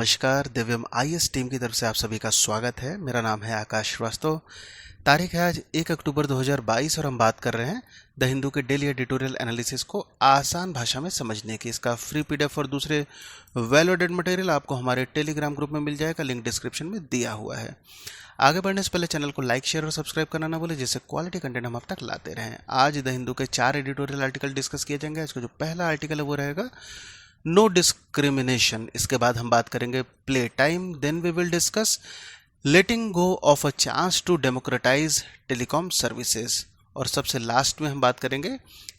नमस्कार, दिव्यम IAS team की तरफ से आप सभी का स्वागत है। मेरा नाम है आकाश श्रीवास्तव। तारीख है आज 1 अक्टूबर 2022 और हम बात कर रहे हैं द हिंदू के डेली एडिटोरियल एनालिसिस को आसान भाषा में समझने की। इसका फ्री पीडीएफ और दूसरे वैल्यू एडेड मटेरियल आपको हमारे टेलीग्राम ग्रुप में मिल जाएगा, लिंक डिस्क्रिप्शन में दिया हुआ है। आगे बढ़ने से पहले चैनल को लाइक, शेयर और सब्सक्राइब करना ना भूलें, जिससे क्वालिटी कंटेंट हम आप तक लाते रहें। आज द हिंदू के 4 एडिटोरियल आर्टिकल डिस्कस किए जाएंगे। इसका जो पहला आर्टिकल है वो रहेगा नो डिस्क्रिमिनेशन। इसके बाद हम बात करेंगे play time, then we will discuss letting go of a chance to democratise telecom services, और सबसे लास्ट में हम बात करेंगे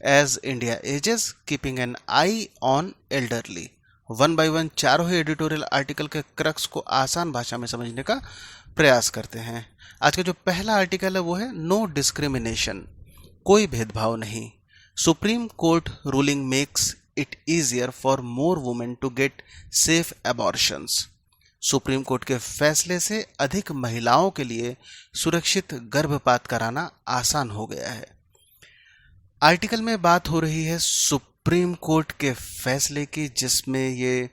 as India ages keeping an eye on elderly. One by one चारों ही एडिटोरियल आर्टिकल के क्रक्स को आसान भाषा में समझने का प्रयास करते हैं। आज का जो पहला आर्टिकल है वो है नो डिस्क्रिमिनेशन, कोई भेदभाव नहीं। Supreme court ruling makes it easier for more women to get safe abortions. Supreme court के फैसले से अधिक महिलाओं के लिए सुरक्षित गर्भपात कराना आसान हो गया है। आर्टिकल में बात हो रही है सुप्रीम कोर्ट के फैसले की, जिसमें ये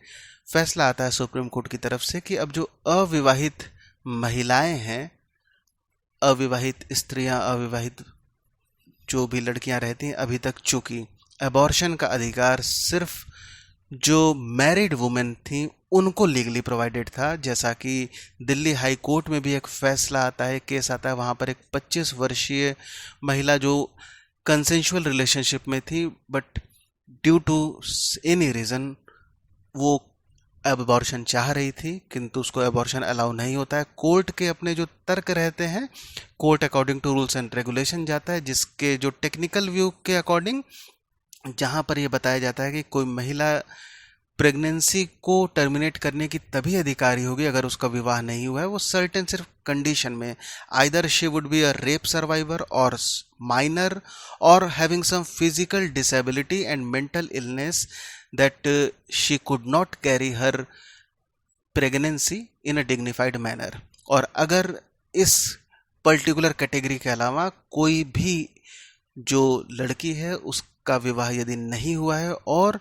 फैसला आता है सुप्रीम कोर्ट की तरफ से कि अब जो अविवाहित महिलाएं हैं, अविवाहित स्त्रियां, अविवाहित जो भी लड़कियां रहती हैं अभी तक, चूंकि एबॉर्शन का अधिकार सिर्फ जो मैरिड वुमेन थी उनको लीगली प्रोवाइडेड था। जैसा कि दिल्ली हाई कोर्ट में भी एक फैसला आता है, केस आता है, वहाँ पर एक 25 वर्षीय महिला जो कंसेंशुअल रिलेशनशिप में थी, but due to any reason वो एबॉर्शन चाह रही थी, किंतु उसको एबॉर्शन अलाउ नहीं होता है। कोर्ट के अपने जो तर्क रहते हैं, court according to rules and regulation जाता है, जिसके जो टेक्निकल व्यू के अकॉर्डिंग जहाँ पर यह बताया जाता है कि कोई महिला प्रेगनेंसी को टर्मिनेट करने की तभी अधिकारी होगी अगर उसका विवाह नहीं हुआ है, वो सर्टेन सिर्फ कंडीशन में, either she would be a rape survivor और माइनर और having some physical disability and mental illness that she could not carry her pregnancy in a dignified manner. और अगर इस पर्टिकुलर कैटेगरी के अलावा कोई भी जो लड़की है उसका विवाह यदि नहीं हुआ है और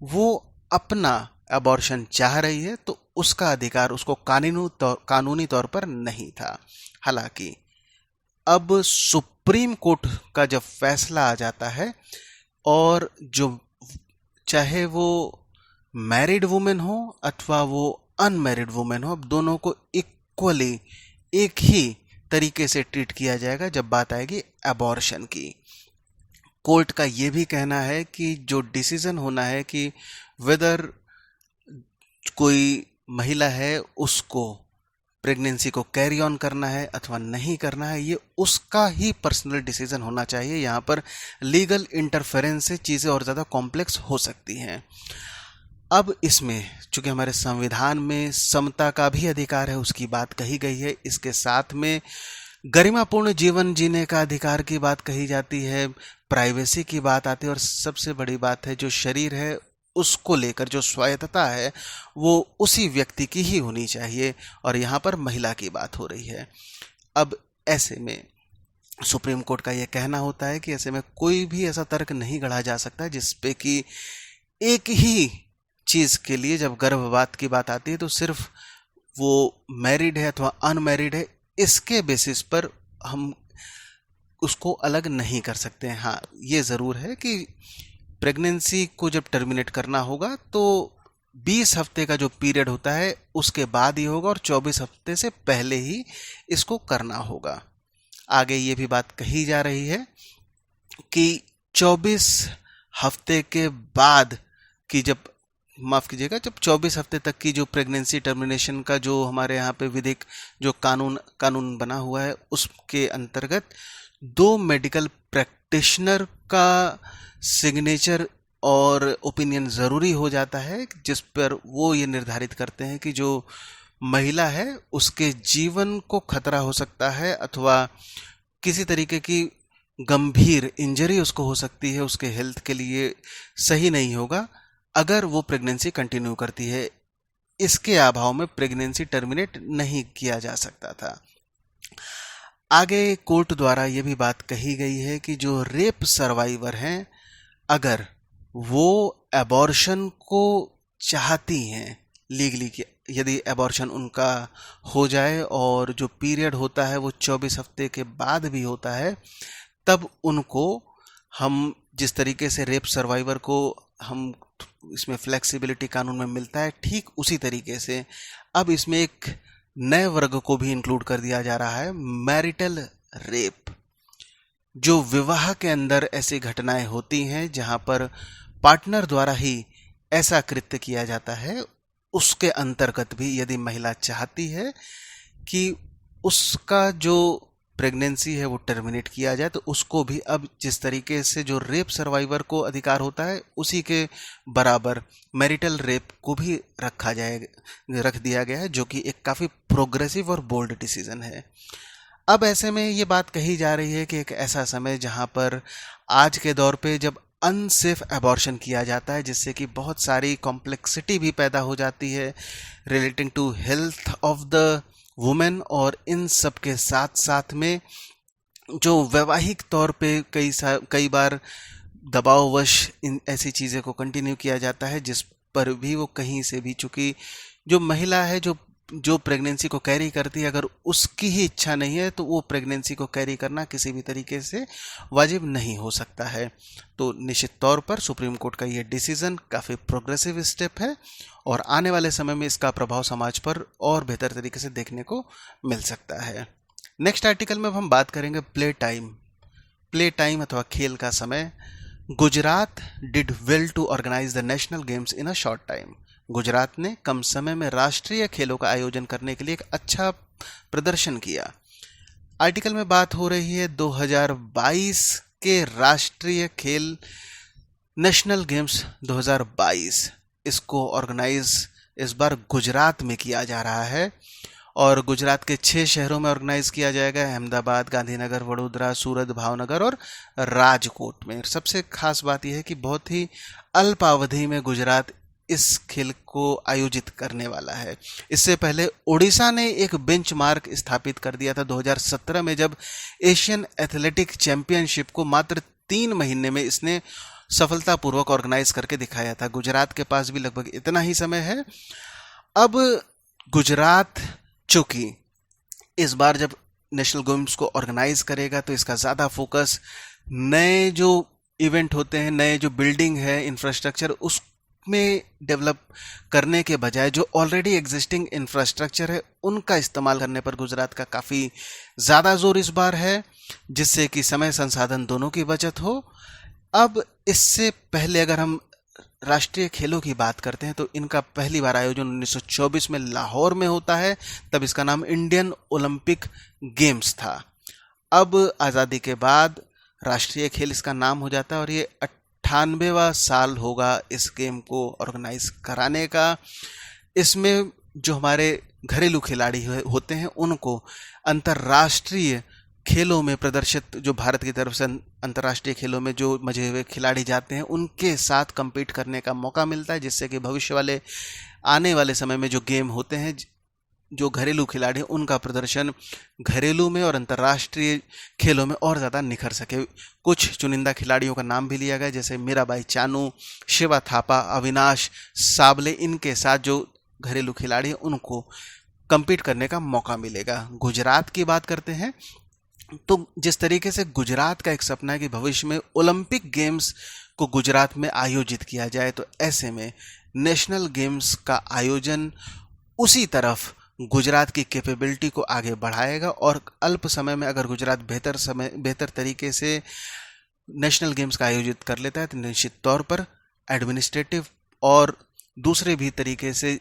वो अपना एबॉर्शन चाह रही है, तो उसका अधिकार उसको कानूनी तौर पर नहीं था। हालांकि अब सुप्रीम कोर्ट का जब फैसला आ जाता है और जो चाहे वो मैरिड वुमेन हो अथवा वो अनमैरिड वुमेन हो, अब दोनों को इक्वली एक ही तरीके से ट्रीट किया जाएगा जब बात आएगी एबॉर्शन की। कोर्ट का ये भी कहना है कि जो डिसीजन होना है कि वेदर कोई महिला है उसको प्रेगनेंसी को कैरी ऑन करना है अथवा नहीं करना है, ये उसका ही पर्सनल डिसीजन होना चाहिए। यहाँ पर लीगल इंटरफेरेंस से चीज़ें और ज़्यादा कॉम्प्लेक्स हो सकती हैं। अब इसमें चूंकि हमारे संविधान में समता का भी अधिकार है, उसकी बात कही गई है, इसके साथ में गरिमापूर्ण जीवन जीने का अधिकार की बात कही जाती है, प्राइवेसी की बात आती है, और सबसे बड़ी बात है जो शरीर है उसको लेकर जो स्वायत्तता है वो उसी व्यक्ति की ही होनी चाहिए, और यहाँ पर महिला की बात हो रही है। अब ऐसे में सुप्रीम कोर्ट का ये कहना होता है कि ऐसे में कोई भी ऐसा तर्क नहीं गढ़ा जा सकता जिसपे कि एक ही चीज़ के लिए जब गर्भपात की बात आती है तो सिर्फ वो मैरिड है अथवा अनमैरिड है, इसके बेसिस पर हम उसको अलग नहीं कर सकते हैं। हाँ, ये ज़रूर है कि प्रेगनेंसी को जब टर्मिनेट करना होगा तो 20 हफ्ते का जो पीरियड होता है उसके बाद ही होगा, और 24 हफ्ते से पहले ही इसको करना होगा। आगे ये भी बात कही जा रही है कि 24 हफ्ते के बाद की जब, माफ़ कीजिएगा, जब 24 हफ्ते तक की जो प्रेगनेंसी टर्मिनेशन का जो हमारे यहाँ पे विधिक जो कानून बना हुआ है उसके अंतर्गत 2 मेडिकल प्रैक्टिशनर का सिग्नेचर और ओपिनियन ज़रूरी हो जाता है, जिस पर वो ये निर्धारित करते हैं कि जो महिला है उसके जीवन को खतरा हो सकता है अथवा किसी तरीके की गंभीर इंजरी उसको हो सकती है, उसके हेल्थ के लिए सही नहीं होगा अगर वो प्रेगनेंसी कंटिन्यू करती है। इसके अभाव में प्रेगनेंसी टर्मिनेट नहीं किया जा सकता था। आगे कोर्ट द्वारा ये भी बात कही गई है कि जो रेप सर्वाइवर हैं, अगर वो एबॉर्शन को चाहती हैं लीगली यदि एबॉर्शन उनका हो जाए और जो पीरियड होता है वो 24 हफ्ते के बाद भी होता है, तब उनको हम जिस तरीके से रेप सर्वाइवर को हम इसमें फ्लेक्सिबिलिटी कानून में मिलता है, ठीक उसी तरीके से अब इसमें एक नए वर्ग को भी इंक्लूड कर दिया जा रहा है, मैरिटल रेप। जो विवाह के अंदर ऐसी घटनाएं होती हैं जहां पर पार्टनर द्वारा ही ऐसा कृत्य किया जाता है, उसके अंतर्गत भी यदि महिला चाहती है कि उसका जो प्रेगनेंसी है वो टर्मिनेट किया जाए, तो उसको भी अब जिस तरीके से जो रेप सर्वाइवर को अधिकार होता है उसी के बराबर मैरिटल रेप को भी रख दिया गया है, जो कि एक काफ़ी प्रोग्रेसिव और बोल्ड डिसीजन है। अब ऐसे में ये बात कही जा रही है कि एक ऐसा समय जहां पर आज के दौर पे जब अनसेफ एबॉर्शन किया जाता है, जिससे कि बहुत सारी कॉम्प्लेक्सिटी भी पैदा हो जाती है relating to health of the women, और इन सब के साथ साथ में जो वैवाहिक तौर पे कई बार दबाववश इन ऐसी चीज़ें को कंटिन्यू किया जाता है, जिस पर भी वो कहीं से भी, चूंकि जो महिला है जो प्रेगनेंसी को कैरी करती है, अगर उसकी ही इच्छा नहीं है तो वो प्रेगनेंसी को कैरी करना किसी भी तरीके से वाजिब नहीं हो सकता है। तो निश्चित तौर पर सुप्रीम कोर्ट का ये डिसीजन काफ़ी प्रोग्रेसिव स्टेप है और आने वाले समय में इसका प्रभाव समाज पर और बेहतर तरीके से देखने को मिल सकता है। नेक्स्ट आर्टिकल में अब हम बात करेंगे प्ले टाइम अथवा खेल का समय। Gujarat did well to organise the national games in a short time. Gujarat ने कम समय में राष्ट्रीय खेलों का आयोजन करने के लिए एक अच्छा प्रदर्शन किया। आर्टिकल में बात हो रही है 2022 के राष्ट्रीय खेल नेशनल गेम्स 2022। इसको ऑर्गेनाइज इस बार गुजरात में किया जा रहा है और गुजरात के 6 शहरों में ऑर्गेनाइज किया जाएगा, अहमदाबाद, गांधीनगर, वडोदरा, सूरत, भावनगर और राजकोट में। सबसे खास बात यह है कि बहुत ही अल्पावधि में गुजरात इस खेल को आयोजित करने वाला है। इससे पहले ओडिशा ने एक बेंचमार्क स्थापित कर दिया था 2017 में, जब एशियन एथलेटिक चैंपियनशिप को मात्र 3 महीने में इसने सफलतापूर्वक ऑर्गेनाइज करके दिखाया था। गुजरात के पास भी लगभग इतना ही समय है। अब गुजरात चूंकि इस बार जब नेशनल गेम्स को ऑर्गेनाइज करेगा तो इसका ज़्यादा फोकस नए जो इवेंट होते हैं, नए जो बिल्डिंग है, इंफ्रास्ट्रक्चर, उसमें डेवलप करने के बजाय जो ऑलरेडी एग्जिस्टिंग इंफ्रास्ट्रक्चर है उनका इस्तेमाल करने पर गुजरात का काफ़ी ज़्यादा जोर इस बार है, जिससे कि समय संसाधन दोनों की बचत हो। अब इससे पहले अगर हम राष्ट्रीय खेलों की बात करते हैं तो इनका पहली बार आयोजन 1924 में लाहौर में होता है, तब इसका नाम इंडियन ओलंपिक गेम्स था। अब आज़ादी के बाद राष्ट्रीय खेल इसका नाम हो जाता है और ये 98वां साल होगा इस गेम को ऑर्गेनाइज कराने का। इसमें जो हमारे घरेलू खिलाड़ी होते हैं उनको अंतर्राष्ट्रीय खेलों में प्रदर्शित, जो भारत की तरफ से अंतर्राष्ट्रीय खेलों में जो मजे हुए खिलाड़ी जाते हैं उनके साथ compete करने का मौका मिलता है, जिससे कि भविष्य वाले आने वाले समय में जो गेम होते हैं, जो घरेलू खिलाड़ी उनका प्रदर्शन घरेलू में और अंतर्राष्ट्रीय खेलों में और ज़्यादा निखर सके। कुछ चुनिंदा खिलाड़ियों का नाम भी लिया गया, जैसे मीराबाई चानू, शिवा थापा, अविनाश साबले, इनके साथ जो घरेलू खिलाड़ी हैं उनको compete करने का मौका मिलेगा। गुजरात की बात करते हैं तो जिस तरीके से गुजरात का एक सपना है कि भविष्य में ओलंपिक गेम्स को गुजरात में आयोजित किया जाए, तो ऐसे में नेशनल गेम्स का आयोजन उसी तरफ गुजरात की कैपेबिलिटी को आगे बढ़ाएगा और अल्प समय में अगर गुजरात बेहतर तरीके से नेशनल गेम्स का आयोजित कर लेता है तो निश्चित तौर पर एडमिनिस्ट्रेटिव और दूसरे भी तरीके से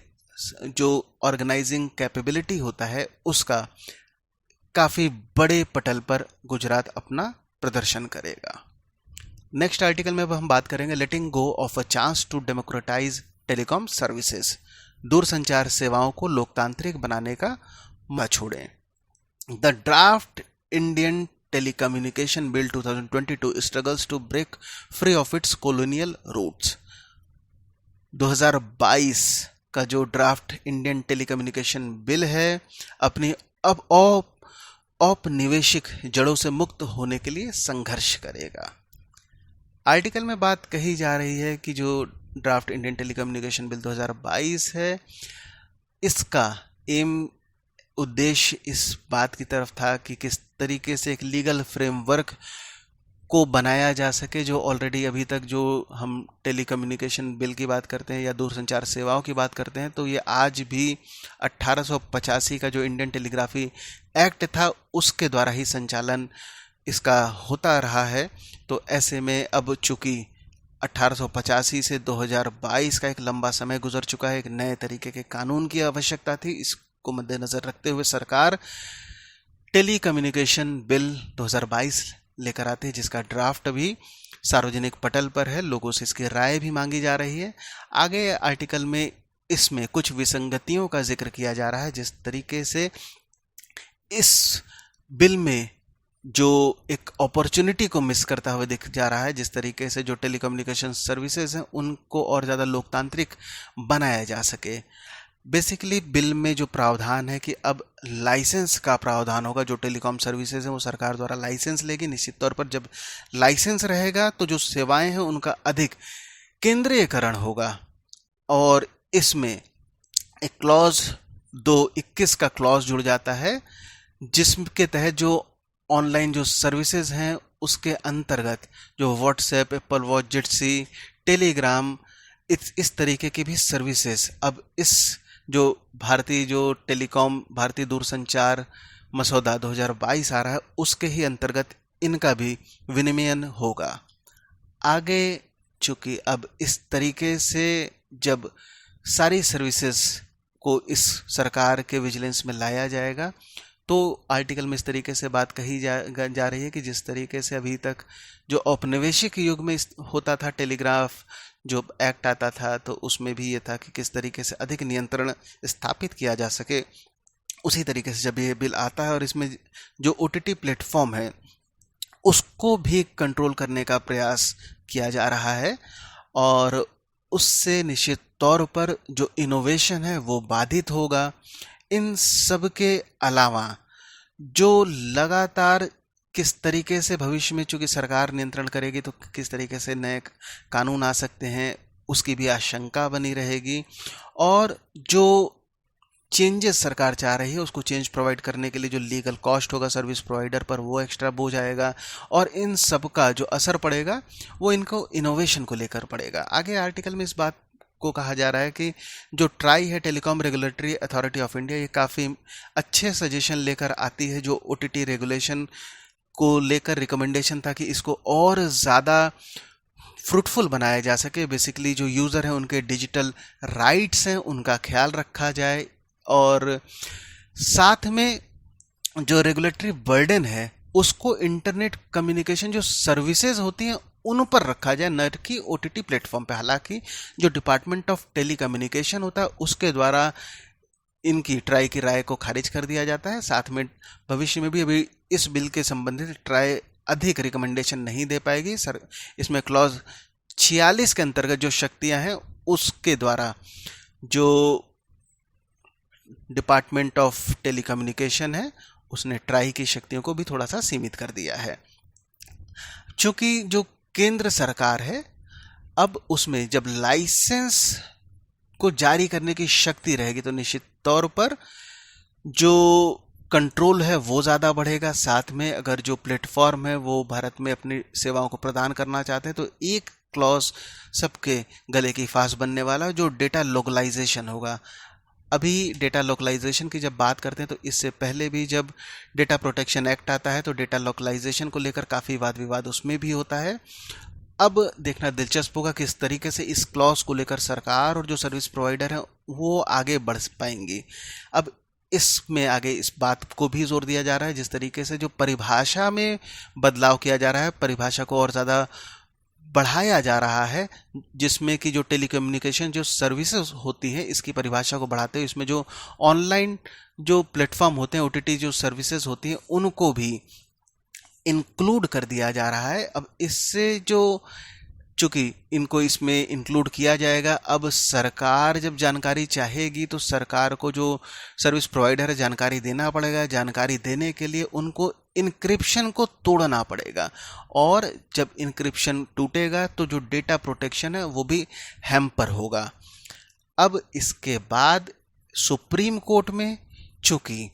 जो ऑर्गेनाइजिंग कैपेबिलिटी होता है उसका काफ़ी बड़े पटल पर गुजरात अपना प्रदर्शन करेगा। नेक्स्ट आर्टिकल में अब हम बात करेंगे letting go of a chance to democratise telecom services. दूरसंचार सेवाओं को लोकतांत्रिक बनाने का मौका छोड़ें। The draft Indian telecommunication bill 2022 struggles to break free of its colonial roots. 2022 का जो ड्राफ्ट इंडियन टेलीकम्युनिकेशन बिल है अपनी अब औपनिवेशिक जड़ों से मुक्त होने के लिए संघर्ष करेगा। आर्टिकल में बात कही जा रही है कि जो ड्राफ्ट इंडियन टेलीकम्युनिकेशन बिल 2022 है। इसका उद्देश्य इस बात की तरफ था कि किस तरीके से एक लीगल फ्रेमवर्क को बनाया जा सके, जो ऑलरेडी अभी तक जो हम टेलीकम्युनिकेशन बिल की बात करते हैं या दूरसंचार सेवाओं की बात करते हैं, तो ये आज भी 1885 का जो इंडियन टेलीग्राफी एक्ट था उसके द्वारा ही संचालन इसका होता रहा है। तो ऐसे में अब चूंकि 1885 से 2022 का एक लंबा समय गुजर चुका है, एक नए तरीके के कानून की आवश्यकता थी। इसको मद्देनजर रखते हुए सरकार टेलीकम्युनिकेशन बिल 2022 लेकर आते हैं, जिसका ड्राफ्ट अभी सार्वजनिक पटल पर है। लोगों से इसकी राय भी मांगी जा रही है। आगे आर्टिकल में इसमें कुछ विसंगतियों का जिक्र किया जा रहा है, जिस तरीके से इस बिल में जो एक अपॉर्चुनिटी को मिस करता हुआ दिख जा रहा है, जिस तरीके से जो टेलीकम्युनिकेशन सर्विसेज हैं उनको और ज़्यादा लोकतांत्रिक बनाया जा सके। बेसिकली बिल में जो प्रावधान है कि अब लाइसेंस का प्रावधान होगा, जो टेलीकॉम सर्विसेज हैं वो सरकार द्वारा लाइसेंस लेगी। निश्चित तौर पर जब लाइसेंस रहेगा तो जो सेवाएं हैं उनका अधिक केंद्रीयकरण होगा। और इसमें एक क्लॉज 221 का क्लॉज जुड़ जाता है, जिसके तहत जो ऑनलाइन जो सर्विसेज हैं उसके अंतर्गत जो व्हाट्सएप, एप्पल वॉच, जिटसी, टेलीग्राम, इस तरीके की भी सर्विसेज अब इस जो भारतीय दूरसंचार मसौदा 2022 आ रहा है उसके ही अंतर्गत इनका भी विनियमन होगा। आगे चूंकि अब इस तरीके से जब सारी सर्विसेज को इस सरकार के विजिलेंस में लाया जाएगा, तो आर्टिकल में इस तरीके से बात कही जा रही है कि जिस तरीके से अभी तक जो औपनिवेशिक युग में होता था, टेलीग्राफ जो एक्ट आता था, तो उसमें भी ये था कि किस तरीके से अधिक नियंत्रण स्थापित किया जा सके। उसी तरीके से जब ये बिल आता है और इसमें जो OTT प्लेटफॉर्म है उसको भी कंट्रोल करने का प्रयास किया जा रहा है, और उससे निश्चित तौर पर जो इनोवेशन है वो बाधित होगा। इन सब के अलावा जो लगातार किस तरीके से भविष्य में चूंकि सरकार नियंत्रण करेगी तो किस तरीके से नए कानून आ सकते हैं उसकी भी आशंका बनी रहेगी, और जो चेंजेस सरकार चाह रही है उसको चेंज प्रोवाइड करने के लिए जो लीगल कॉस्ट होगा सर्विस प्रोवाइडर पर वो एक्स्ट्रा बोझ आएगा, और इन सब का जो असर पड़ेगा वो इनको इनोवेशन को लेकर पड़ेगा। आगे आर्टिकल में इस बात को कहा जा रहा है कि जो ट्राई है, telecom regulatory authority of India, ये काफ़ी अच्छे सजेशन लेकर आती है जो OTT रेगुलेशन को लेकर रिकमेंडेशन था कि इसको और ज़्यादा फ्रूटफुल बनाया जा सके। बेसिकली जो यूज़र हैं उनके डिजिटल राइट्स हैं उनका ख्याल रखा जाए, और साथ में जो रेगुलेटरी बर्डन है उसको इंटरनेट कम्युनिकेशन जो सर्विसेज होती हैं उन पर रखा जाए, न कि OTT प्लेटफॉर्म पे। हालांकि जो डिपार्टमेंट ऑफ टेलीकम्युनिकेशन होता है उसके द्वारा इनकी ट्राई की राय को खारिज कर दिया जाता है। साथ में भविष्य में भी अभी इस बिल के संबंधित ट्राई अधिक रिकमेंडेशन नहीं दे पाएगी। सर इसमें क्लॉज 46 के अंतर्गत जो शक्तियां हैं उसके द्वारा जो डिपार्टमेंट ऑफ टेलीकम्युनिकेशन है उसने ट्राई की शक्तियों को भी थोड़ा सा सीमित कर दिया है। चूंकि जो केंद्र सरकार है अब उसमें जब लाइसेंस को जारी करने की शक्ति रहेगी तो निश्चित तौर पर जो कंट्रोल है वो ज़्यादा बढ़ेगा। साथ में अगर जो प्लेटफॉर्म है वो भारत में अपनी सेवाओं को प्रदान करना चाहते हैं तो एक क्लॉज सबके गले की फांस बनने वाला जो डेटा लोकलाइजेशन होगा। अभी डेटा लोकलाइजेशन की जब बात करते हैं तो इससे पहले भी जब डेटा प्रोटेक्शन एक्ट आता है तो डेटा लोकलाइजेशन को लेकर काफ़ी वाद विवाद उसमें भी होता है। अब देखना दिलचस्प होगा कि इस तरीके से इस क्लॉज को लेकर सरकार और जो सर्विस प्रोवाइडर हैं वो आगे बढ़ पाएंगी। अब इसमें आगे इस बात को भी जोर दिया जा रहा है जिस तरीके से जो परिभाषा में बदलाव किया जा रहा है, परिभाषा को और ज़्यादा बढ़ाया जा रहा है, जिसमें कि जो टेलीकम्युनिकेशन जो सर्विसेज होती हैं इसकी परिभाषा को बढ़ाते हुए इसमें जो ऑनलाइन जो प्लेटफॉर्म होते हैं OTT जो सर्विसेज होती हैं उनको भी इंक्लूड कर दिया जा रहा है। अब इससे जो चूंकि इनको इसमें इंक्लूड किया जाएगा, अब सरकार जब जानकारी चाहेगी तो सरकार को जो सर्विस प्रोवाइडर है जानकारी देना पड़ेगा। जानकारी देने के लिए उनको इनक्रिप्शन को तोड़ना पड़ेगा, और जब इनक्रिप्शन टूटेगा तो जो डेटा प्रोटेक्शन है वो भी हैम्पर होगा। अब इसके बाद सुप्रीम कोर्ट में चूंकि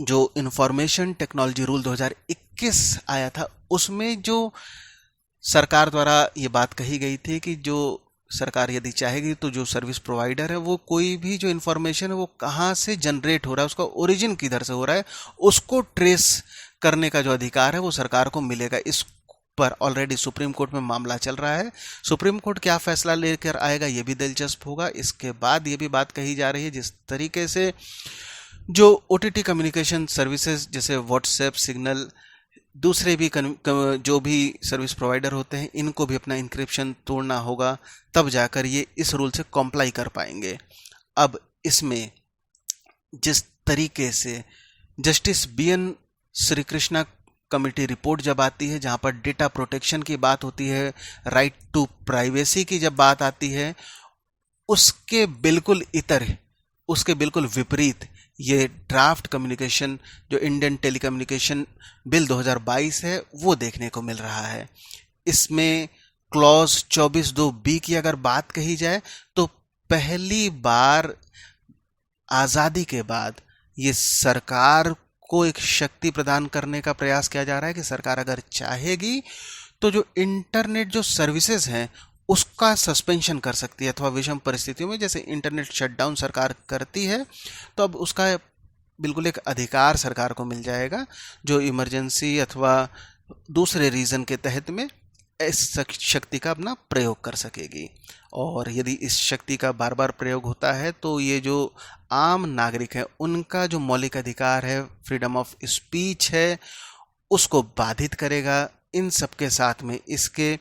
जो इंफॉर्मेशन टेक्नोलॉजी रूल 2021 आया था, उसमें जो सरकार द्वारा ये बात कही गई थी कि जो सरकार यदि चाहेगी तो जो सर्विस प्रोवाइडर है वो कोई भी जो इन्फॉर्मेशन है वो कहाँ से जनरेट हो रहा है, उसका ओरिजिन किधर से हो रहा है, उसको ट्रेस करने का जो अधिकार है वो सरकार को मिलेगा। इस पर ऑलरेडी सुप्रीम कोर्ट में मामला चल रहा है। सुप्रीम कोर्ट क्या फैसला लेकर आएगा ये भी दिलचस्प होगा। इसके बाद ये भी बात कही जा रही है जिस तरीके से जो OTT कम्युनिकेशन सर्विसेज जैसे व्हाट्सएप, सिग्नल, दूसरे भी जो भी सर्विस प्रोवाइडर होते हैं, इनको भी अपना इंक्रिप्शन तोड़ना होगा, तब जाकर ये इस रूल से कॉम्प्लाई कर पाएंगे। अब इसमें जिस तरीके से justice BN Shri Krishna committee report जब आती है, जहाँ पर डेटा प्रोटेक्शन की बात होती है, राइट टू प्राइवेसी की जब बात आती है, उसके बिल्कुल विपरीत ये ड्राफ्ट कम्युनिकेशन जो इंडियन टेलीकम्युनिकेशन बिल 2022 है वो देखने को मिल रहा है। इसमें क्लॉज 24(2)(b की अगर बात कही जाए तो पहली बार आज़ादी के बाद ये सरकार को एक शक्ति प्रदान करने का प्रयास किया जा रहा है कि सरकार अगर चाहेगी तो जो इंटरनेट जो सर्विसेज हैं उसका सस्पेंशन कर सकती है, अथवा विषम परिस्थितियों में जैसे इंटरनेट शटडाउन सरकार करती है तो अब उसका बिल्कुल एक अधिकार सरकार को मिल जाएगा जो इमरजेंसी अथवा दूसरे रीज़न के तहत में इस शक्ति का अपना प्रयोग कर सकेगी। और यदि इस शक्ति का बार बार प्रयोग होता है तो ये जो आम नागरिक है उनका जो मौलिक अधिकार है, फ्रीडम ऑफ स्पीच है, उसको बाधित करेगा। इन सब के साथ में इसके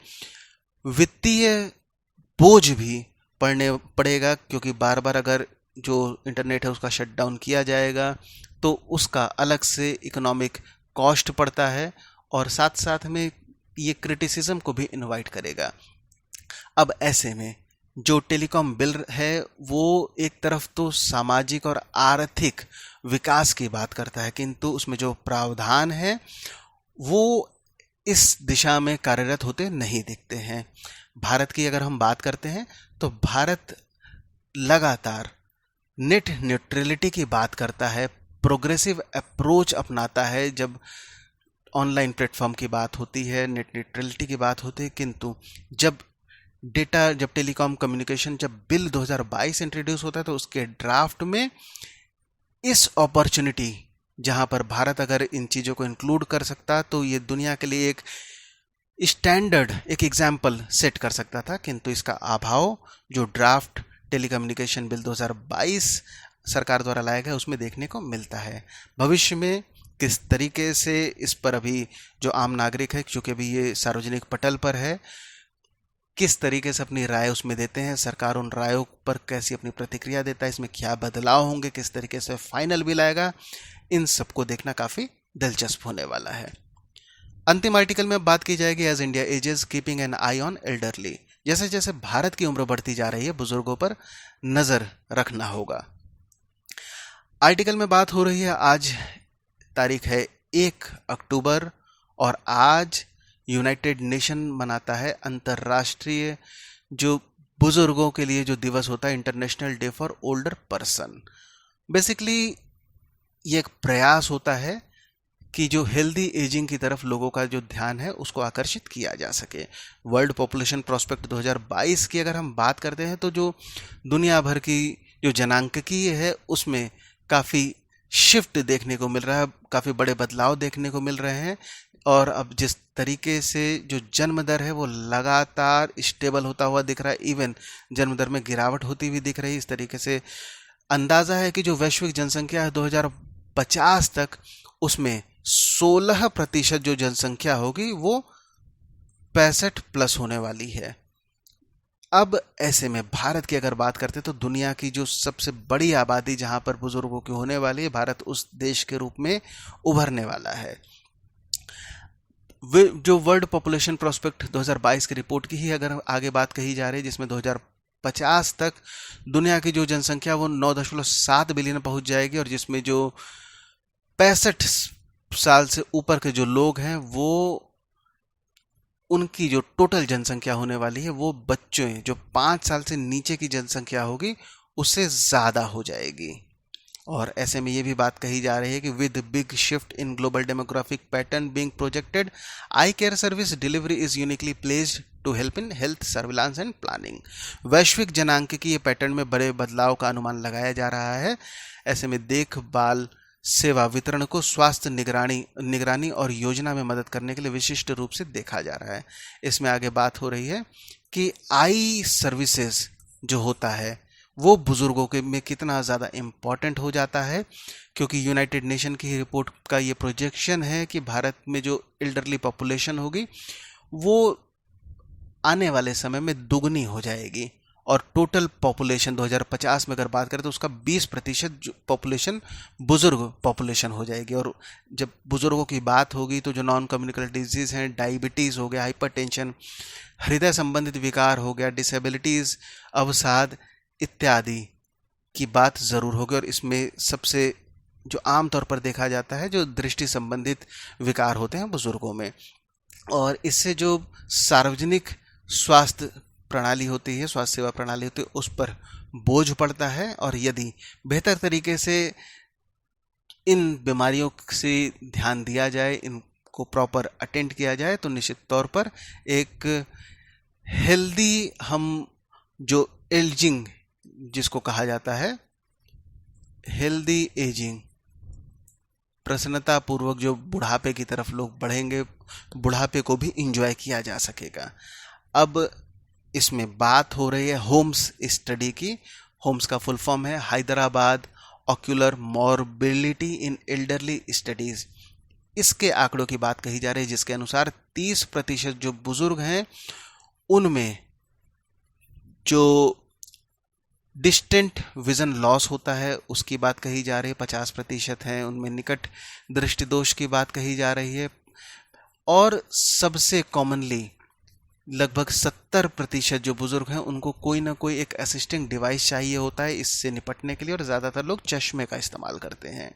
वित्तीय बोझ भी पड़ेगा, क्योंकि बार बार अगर जो इंटरनेट है उसका शटडाउन किया जाएगा तो उसका अलग से इकोनॉमिक कॉस्ट पड़ता है, और साथ साथ में ये क्रिटिसिज्म को भी इनवाइट करेगा। अब ऐसे में जो टेलीकॉम बिल है वो एक तरफ तो सामाजिक और आर्थिक विकास की बात करता है, किंतु उसमें जो प्रावधान है वो इस दिशा में कार्यरत होते नहीं दिखते हैं। भारत की अगर हम बात करते हैं तो भारत लगातार नेट न्यूट्रलिटी की बात करता है, प्रोग्रेसिव अप्रोच अपनाता है जब ऑनलाइन प्लेटफॉर्म की बात होती है, नेट न्यूट्रलिटी की बात होती है, किंतु जब टेलीकॉम कम्युनिकेशन जब बिल 2022 इंट्रोड्यूस होता है तो उसके ड्राफ्ट में इस अपॉर्चुनिटी जहां पर भारत अगर इन चीज़ों को इंक्लूड कर सकता तो ये दुनिया के लिए एक स्टैंडर्ड, एक एग्जाम्पल सेट कर सकता था, किंतु इसका अभाव जो ड्राफ्ट टेलीकम्युनिकेशन बिल 2022 सरकार द्वारा लाया गया उसमें देखने को मिलता है। भविष्य में किस तरीके से इस पर अभी जो आम नागरिक है, क्योंकि अभी ये सार्वजनिक पटल पर है, किस तरीके से अपनी राय उसमें देते हैं, सरकार उन रायों पर कैसी अपनी प्रतिक्रिया देता है, इसमें क्या बदलाव होंगे, किस तरीके से फाइनल बिल आएगा, इन सबको देखना काफ़ी दिलचस्प होने वाला है। अंतिम आर्टिकल में बात की जाएगी as India ages keeping an eye on elderly. जैसे जैसे भारत की उम्र बढ़ती जा रही है बुजुर्गों पर नज़र रखना होगा। आर्टिकल में बात हो रही है, आज तारीख है 1 अक्टूबर और आज यूनाइटेड नेशन मनाता है अंतर्राष्ट्रीय जो बुजुर्गों के लिए जो दिवस होता है, international day for older person. Basically ये एक प्रयास होता है कि जो हेल्दी एजिंग की तरफ लोगों का जो ध्यान है उसको आकर्षित किया जा सके। वर्ल्ड पॉपुलेशन प्रोस्पेक्ट 2022 की अगर हम बात करते हैं तो जो दुनिया भर की जो जनांकिकी है उसमें काफ़ी शिफ्ट देखने को मिल रहा है, काफ़ी बड़े बदलाव देखने को मिल रहे हैं, और अब जिस तरीके से जो जन्म दर है वो लगातार स्टेबल होता हुआ दिख रहा है, इवन जन्म दर में गिरावट होती हुई दिख रही है। इस तरीके से अंदाज़ा है कि जो वैश्विक जनसंख्या है 2050 तक उसमें 16% जो जनसंख्या होगी वो 65+ होने वाली है। अब ऐसे में भारत की अगर बात करते तो दुनिया की जो सबसे बड़ी आबादी जहां पर बुजुर्गों की होने वाली है, भारत उस देश के रूप में उभरने वाला है। जो वर्ल्ड पॉपुलेशन प्रोस्पेक्ट 2022 की रिपोर्ट की ही अगर आगे बात कही जा रही है, जिसमें 2050 तक दुनिया की जो जनसंख्या वो 9.7 बिलियन पहुंच जाएगी, और जिसमें जो साल से ऊपर के जो लोग हैं वो उनकी जो टोटल जनसंख्या होने वाली है वो बच्चों जो 5 साल से नीचे की जनसंख्या होगी उससे ज़्यादा हो जाएगी। और ऐसे में ये भी बात कही जा रही है कि with big shift in global demographic pattern being projected, eye care service delivery is uniquely placed to help in health surveillance and planning. वैश्विक जनांकिकी ये पैटर्न में बड़े बदलाव का अनुमान लगाया जा रहा है। ऐसे में देखभाल सेवा वितरण को स्वास्थ्य निगरानी और योजना में मदद करने के लिए विशिष्ट रूप से देखा जा रहा है। इसमें आगे बात हो रही है कि आई सर्विसेज जो होता है वो बुजुर्गों के में कितना ज़्यादा इम्पॉर्टेंट हो जाता है, क्योंकि यूनाइटेड नेशन की रिपोर्ट का ये प्रोजेक्शन है कि भारत में जो एल्डरली पॉपुलेशन होगी वो आने वाले समय में दुगनी हो जाएगी और टोटल पॉपुलेशन 2050 में अगर बात करें तो उसका 20% पॉपुलेशन बुजुर्ग पॉपुलेशन हो जाएगी। और जब बुजुर्गों की बात होगी तो जो नॉन कम्युनिकेबल डिजीज़ हैं, डायबिटीज़ हो गया, हाइपरटेंशन, हृदय संबंधित विकार हो गया, डिसेबिलिटीज़, अवसाद इत्यादि की बात ज़रूर होगी। और इसमें सबसे जो आम तौर पर देखा जाता है जो दृष्टि संबंधित विकार होते हैं बुजुर्गों में, और इससे जो सार्वजनिक स्वास्थ्य प्रणाली होती है, स्वास्थ्य सेवा प्रणाली होती है, उस पर बोझ पड़ता है। और यदि बेहतर तरीके से इन बीमारियों से ध्यान दिया जाए, इनको प्रॉपर अटेंड किया जाए, तो निश्चित तौर पर एक हेल्दी हम जो एजिंग जिसको कहा जाता है, हेल्दी एजिंग, प्रसन्नता पूर्वक जो बुढ़ापे की तरफ लोग बढ़ेंगे, बुढ़ापे को भी इंजॉय किया जा सकेगा। अब इसमें बात हो रही है होम्स स्टडी की। होम्स का फुल फॉर्म है Hyderabad ocular morbidity in elderly studies. इसके आंकड़ों की बात कही जा रही है जिसके अनुसार 30% जो बुजुर्ग हैं उनमें जो डिस्टेंट विजन लॉस होता है उसकी बात कही जा रही है, 50% हैं उनमें निकट दृष्टि दोष की बात कही जा रही है। और सबसे कॉमनली लगभग 70% जो बुजुर्ग हैं उनको कोई ना कोई एक असिस्टिंग डिवाइस चाहिए होता है इससे निपटने के लिए, और ज़्यादातर लोग चश्मे का इस्तेमाल करते हैं।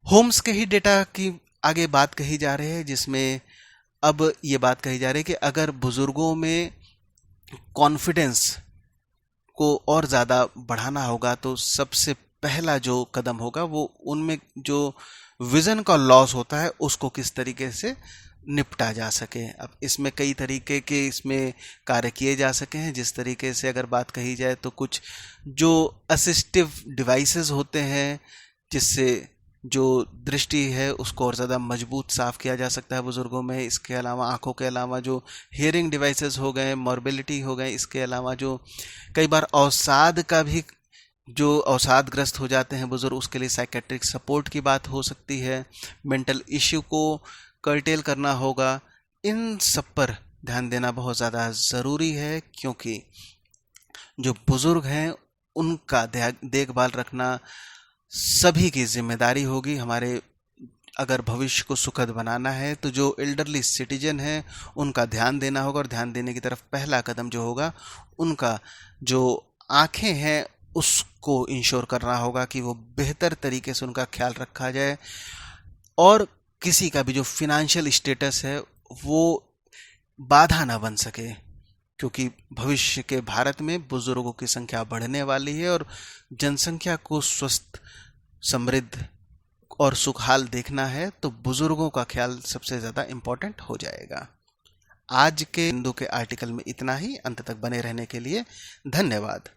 होम्स के ही डेटा की आगे बात कही जा रही है जिसमें अब ये बात कही जा रही है कि अगर बुजुर्गों में कॉन्फिडेंस को और ज़्यादा बढ़ाना होगा तो सबसे पहला जो कदम होगा वो उनमें जो विज़न का लॉस होता है उसको किस तरीके से निपटा जा सके। अब इसमें कई तरीके के इसमें कार्य किए जा सके हैं। जिस तरीके से अगर बात कही जाए तो कुछ जो असिस्टिव डिवाइसेस होते हैं जिससे जो दृष्टि है उसको और ज़्यादा मजबूत साफ़ किया जा सकता है बुज़ुर्गों में। इसके अलावा आँखों के अलावा जो हियरिंग डिवाइसेस हो गए, मॉर्बिलिटी हो गए, इसके अलावा जो कई बार अवसाद का भी जो अवसादग्रस्त हो जाते हैं बुज़ुर्ग उसके लिए साइकेट्रिक सपोर्ट की बात हो सकती है। मेंटल इश्यू को कर्टेल करना होगा। इन सब पर ध्यान देना बहुत ज़्यादा ज़रूरी है क्योंकि जो बुज़ुर्ग हैं उनका देखभाल रखना सभी की जिम्मेदारी होगी। हमारे अगर भविष्य को सुखद बनाना है तो जो एल्डरली सिटीजन हैं उनका ध्यान देना होगा, और ध्यान देने की तरफ पहला कदम जो होगा उनका जो आँखें हैं उसको इंश्योर करना होगा कि वो बेहतर तरीके से उनका ख्याल रखा जाए, और किसी का भी जो फिनेंशियल स्टेटस है वो बाधा ना बन सके, क्योंकि भविष्य के भारत में बुजुर्गों की संख्या बढ़ने वाली है और जनसंख्या को स्वस्थ, समृद्ध और सुखहाल देखना है तो बुजुर्गों का ख्याल सबसे ज़्यादा इम्पोर्टेंट हो जाएगा। आज के हिंदू के आर्टिकल में इतना ही। अंत तक बने रहने के लिए धन्यवाद।